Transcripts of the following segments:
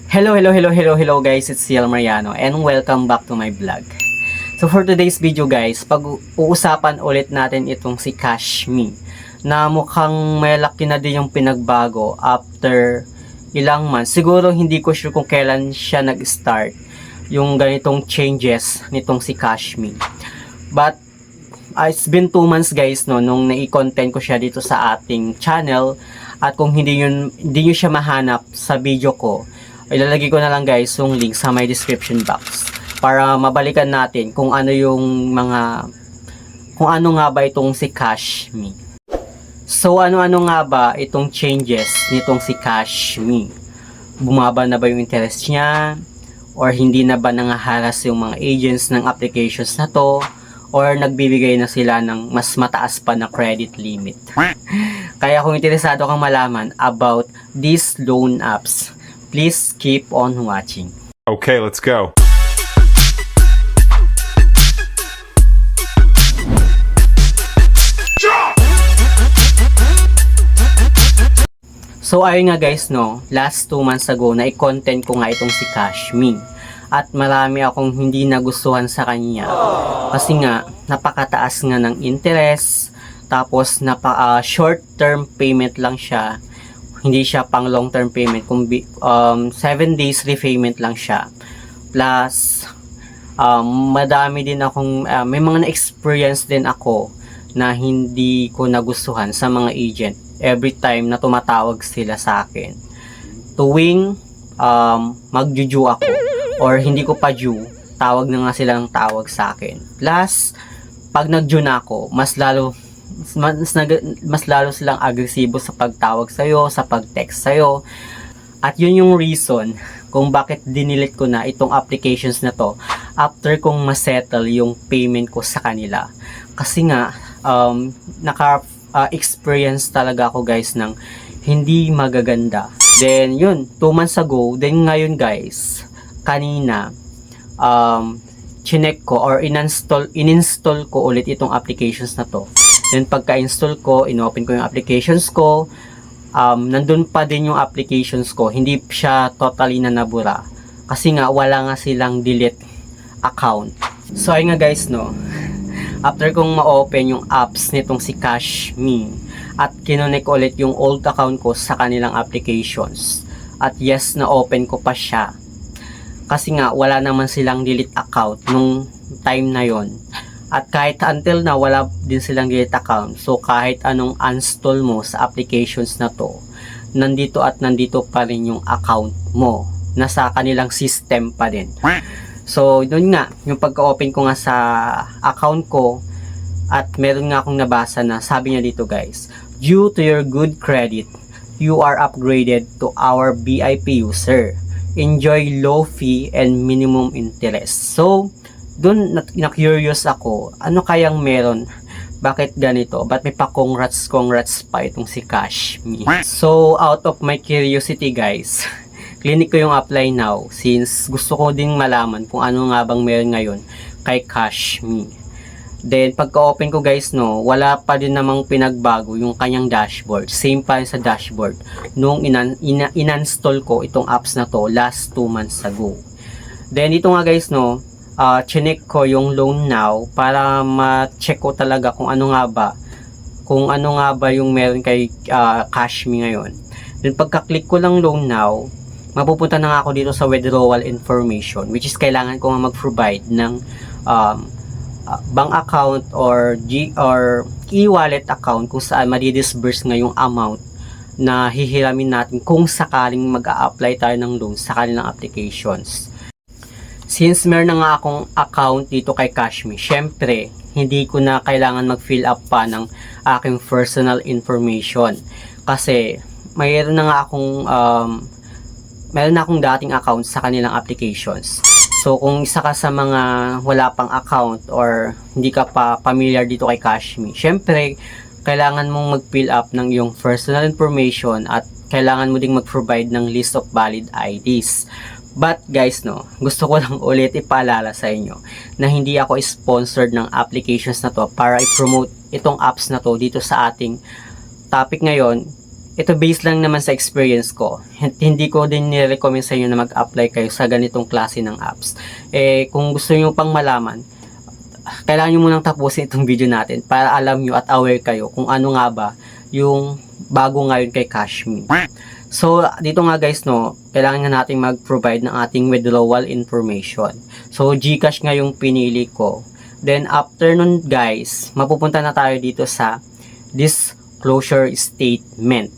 Hello guys, it's Ciel Mariano and welcome back to my vlog. So for today's video guys, pag-uusapan ulit natin itong si Cashme na mukhang malaki na din yung pinagbago after ilang months. Siguro hindi ko sure kung kailan siya nag-start yung ganitong changes nitong si Cashme. But it's been 2 months guys no nung nai-content ko siya dito sa ating channel, at kung hindi nyo siya mahanap sa video ko, ilalagay ko na lang guys yung link sa my description box para mabalikan natin kung ano nga ba itong si Cashme. So ano-ano nga ba itong changes nitong si Cashme? Bumaba na ba yung interest niya? Or hindi na ba nangaharas yung mga agents ng applications na to? Or nagbibigay na sila ng mas mataas pa na credit limit? Kaya kung interesado kang malaman about these loan apps, please keep on watching. Okay, let's go. So ayun nga guys no, last 2 months ago na i-content ko nga itong si Cashme. At marami akong hindi nagustuhan sa kanya. Kasi nga, napakataas nga ng interest. Tapos, short term payment lang siya. Hindi siya pang long term payment. 7 days repayment lang siya. Plus, madami din akong, may mga na-experience din ako na hindi ko nagustuhan sa mga agent. Every time na tumatawag sila sa akin, tuwing magjuju ako or hindi ko pa due, tawag na nga sila ng tawag sa akin. Plus, pag nag-due na ako, mas lalo silang agresibo sa pagtawag sa'yo, sa pag-text sa'yo. At yun yung reason kung bakit dinilit ko na itong applications na to after kong masettle yung payment ko sa kanila. Kasi nga, experience talaga ako guys ng hindi magaganda. Then yun, 2 months ago, then ngayon guys, kanina, chinek ko or ininstall ko ulit itong applications na to. Then pagka-install ko, inopen ko yung applications ko, nandun pa din yung applications ko, hindi siya totally na nabura. Kasi nga, wala nga silang delete account. So ayun nga guys no, after kong ma-open yung apps nitong si Cashme at kinonek ulit yung old account ko sa kanilang applications, at yes, na-open ko pa siya. Kasi nga, wala naman silang delete account nung time na yon. At kahit until na, wala din silang delete account. So, kahit anong uninstall mo sa applications na to, nandito at nandito pa rin yung account mo. Nasa kanilang system pa din. So, yun nga, yung pagka-open ko nga sa account ko, at meron nga akong nabasa na sabi niya dito guys, due to your good credit, you are upgraded to our VIP user. Enjoy low fee and minimum interest. So, dun na-curious ako, ano kayang meron? Bakit ganito? Ba't may pa-congrats pa itong si Cashme? So, out of my curiosity guys, clinic ko yung apply now since gusto ko din malaman kung ano nga bang meron ngayon kay Cashme. Then, pagka-open ko guys no, wala pa din namang pinagbago yung kanyang dashboard. Same pa rin sa dashboard nung in-install ko itong apps na to last 2 months ago. Then, dito nga guys no, chinek ko yung loan now para ma-check ko talaga kung ano nga ba yung meron kay Cashme ngayon. Then, pagka-click ko lang loan now, mapupunta na nga ako dito sa withdrawal information, which is kailangan ko nga mag-provide ng bank account or e-wallet account kung saan madi-disburse nga yung amount na hihiramin natin kung sakaling mag-a-apply tayo ng loan sa kanilang applications. Since meron na nga akong account dito kay Cashme, syempre hindi ko na kailangan mag-fill up pa ng aking personal information kasi mayroon na akong dating account sa kanilang applications. So, kung isa ka sa mga wala pang account or hindi ka pa familiar dito kay Cashme, syempre, kailangan mong mag-fill up ng iyong personal information at kailangan mo ding mag-provide ng list of valid IDs. But guys, no, gusto ko lang ulit ipaalala sa inyo na hindi ako sponsored ng applications na to para i-promote itong apps na to dito sa ating topic ngayon, ito based lang naman sa experience ko. Hindi ko din ni-recommend sa inyo na mag-apply kayo sa ganitong klase ng apps. Kung gusto niyo pang malaman, kailangan nyo munang tapusin itong video natin para alam nyo at aware kayo kung ano nga ba yung bago ngayon kay Cashme. So, dito nga guys, no, kailangan nga natin mag-provide ng ating withdrawal information. So, GCash nga yung pinili ko. Then, after nun guys, mapupunta na tayo dito sa disclosure statement.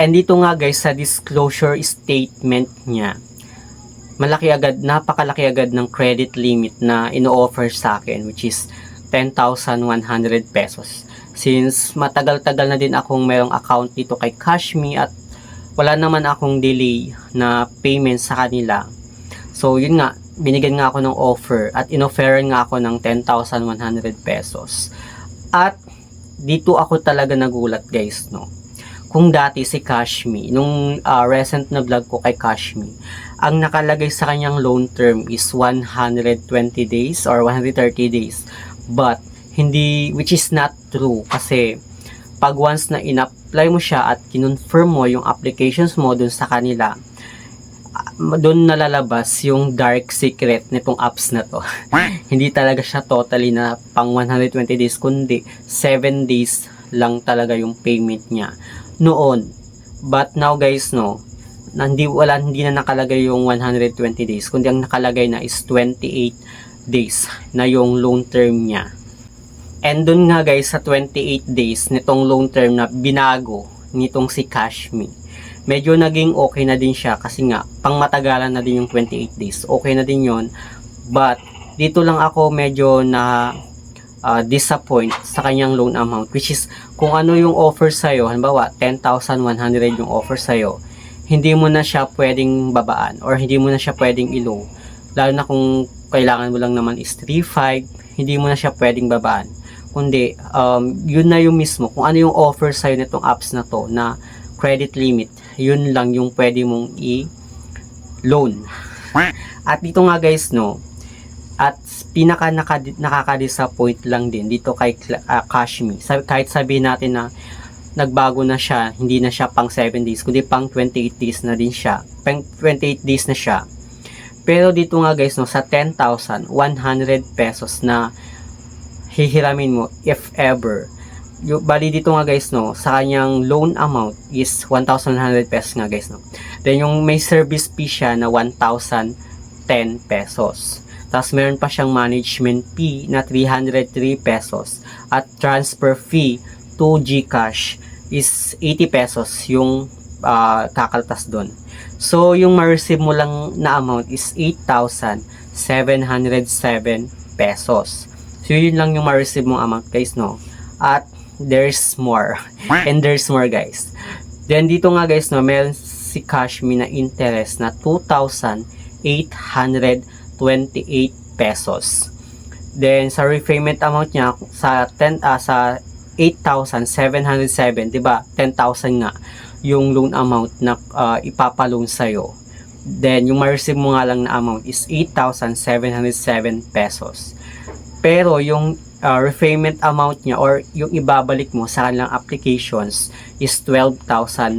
And dito nga guys, sa disclosure statement niya, napakalaki agad ng credit limit na ino-offer sa akin, which is 10,100 pesos. Since matagal-tagal na din akong mayroong account dito kay Cashme at wala naman akong delay na payment sa kanila. So yun nga, binigyan nga ako ng offer at inofferan nga ako ng 10,100 pesos. At dito ako talaga nagulat guys, no. Kung dati si Cashme, nung recent na vlog ko kay Cashme, ang nakalagay sa kanyang loan term is 120 days or 130 days. But, which is not true. Kasi, pag once na in-apply mo siya at kinonfirm mo yung applications mo dun sa kanila, dun nalalabas yung dark secret nitong apps na to. Hindi talaga siya totally na pang 120 days, kundi 7 days lang talaga yung payment niya noon. But now guys, no, hindi na nakalagay yung 120 days, kundi ang nakalagay na is 28 days na yung loan term niya. And dun nga guys, sa 28 days nitong loan term na binago nitong si Cashme, medyo naging okay na din siya kasi nga pang matagalan na din yung 28 days. Okay na din yon. But dito lang ako medyo na disappoint sa kanyang loan amount, which is kung ano yung offer sa'yo, halimbawa 10,100 yung offer sa'yo, hindi mo na siya pwedeng babaan or hindi mo na siya pwedeng i-low. Lalo na kung kailangan mo lang naman is 3,500, hindi mo na siya pwedeng babaan. Kundi, yun na yung mismo, kung ano yung offer sa'yo nitong apps na to, na credit limit, yun lang yung pwede mong i-loan. At dito nga guys, no, at pinaka nakaka-disappoint lang din dito kay Cashme. Kahit sabihin natin na nagbago na siya, hindi na siya pang 7 days, kundi pang 28 days na din siya. Pang 28 days na siya. Pero dito nga guys, no, sa 10,100 pesos na hihiramin mo, if ever, bali dito nga guys, no, sa kanyang loan amount is 1,100 pesos nga guys, no. Then yung may service fee siya na 1,010 pesos. Tapos meron pa siyang management fee na 303 pesos at transfer fee to GCash is 80 pesos yung kakaltas doon. So yung ma-receive mo lang na amount is 8,707 pesos. So yun lang yung ma-receive mong amount guys, no. At there's more. And there's more guys. Then dito nga guys, no, meron si Cashme na interest na 2,828 pesos. Then sa repayment amount niya sa 8,707, 'di ba? 10,000 nga yung loan amount na ipapa-loan sa iyo. Then yung ma-receive mo nga lang na amount is 8,707 pesos. Pero yung repayment amount niya or yung ibabalik mo sa kanilang applications is 12,928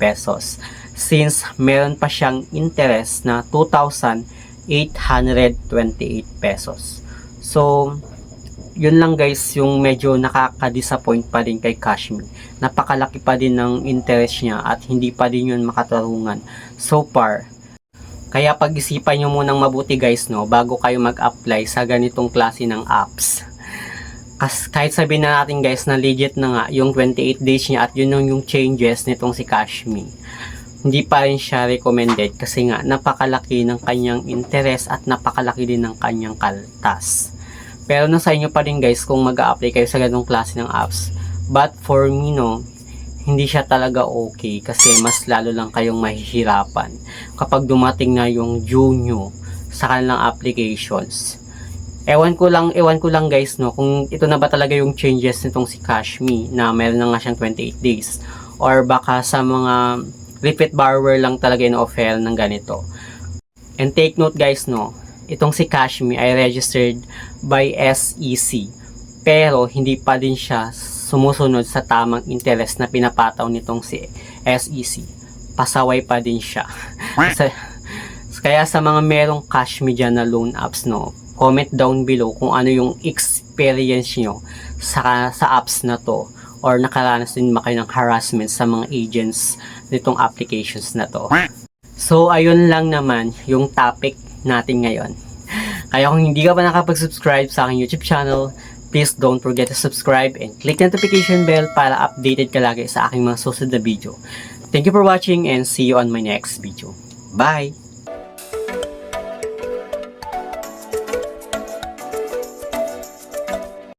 pesos. Since meron pa siyang interest na 2,828 pesos. So, yun lang guys yung medyo nakaka-disappoint pa din kay Cashme. Napakalaki pa din ng interest niya at hindi pa din yun makatarungan so far. Kaya pag-isipan nyo munang mabuti guys, no, bago kayo mag-apply sa ganitong klase ng apps. Kahit sabihin na natin guys na legit na nga yung 28 days niya at yun yung changes nitong si Cashme, hindi pa rin siya recommended kasi nga napakalaki ng kanyang interest at napakalaki din ng kanyang kaltas. Pero nasa inyo pa rin guys kung mag-a-apply kayo sa ganong klase ng apps. But for me, no, hindi siya talaga okay kasi mas lalo lang kayong mahihirapan kapag dumating na yung due nyo sa kanilang applications. Ewan ko lang guys, no, kung ito na ba talaga yung changes nitong si Cashme na meron na nga siyang 28 days or baka sa mga repeat borrower lang talaga ino-offer ng ganito. And take note guys, no, itong si Cashme ay registered by SEC pero hindi pa din siya sumusunod sa tamang interest na pinapataw nitong si SEC, pasaway pa din siya. Kaya sa mga merong cash media na loan apps, no, comment down below kung ano yung experience nyo sa apps na to, or nakaranas din ba kayo ng harassment sa mga agents nitong applications na to. So ayun lang naman yung topic natin ngayon. Kaya kung hindi ka pa nakapag-subscribe sa aking YouTube channel, please don't forget to subscribe and click the notification bell para updated ka lagi sa aking mga susunod na video. Thank you for watching and see you on my next video. Bye!